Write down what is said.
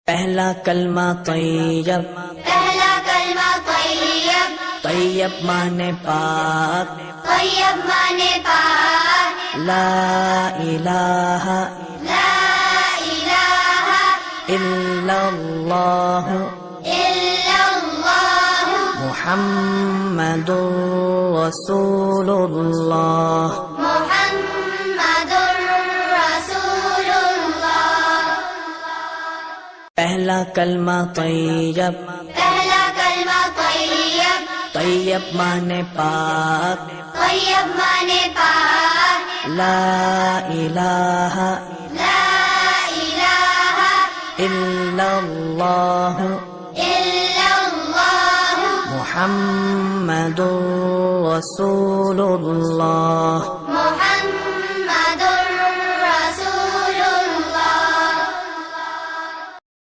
پہلا کلمہ طیب، پہلا کلمہ طیب، طیب مانے پاک، طیب مانے پاک، لا الہ لا الہ الا اللہ الا اللہ محمد رسول اللہ۔ محمد رسول اللہ۔ پہلا کلمہ طیب، پہلا کلمہ طیب، طیب مانے پاک، طیب مانے پاک، لا الہ لا الہ الا اللہ الا اللہ محمد رسول اللہ۔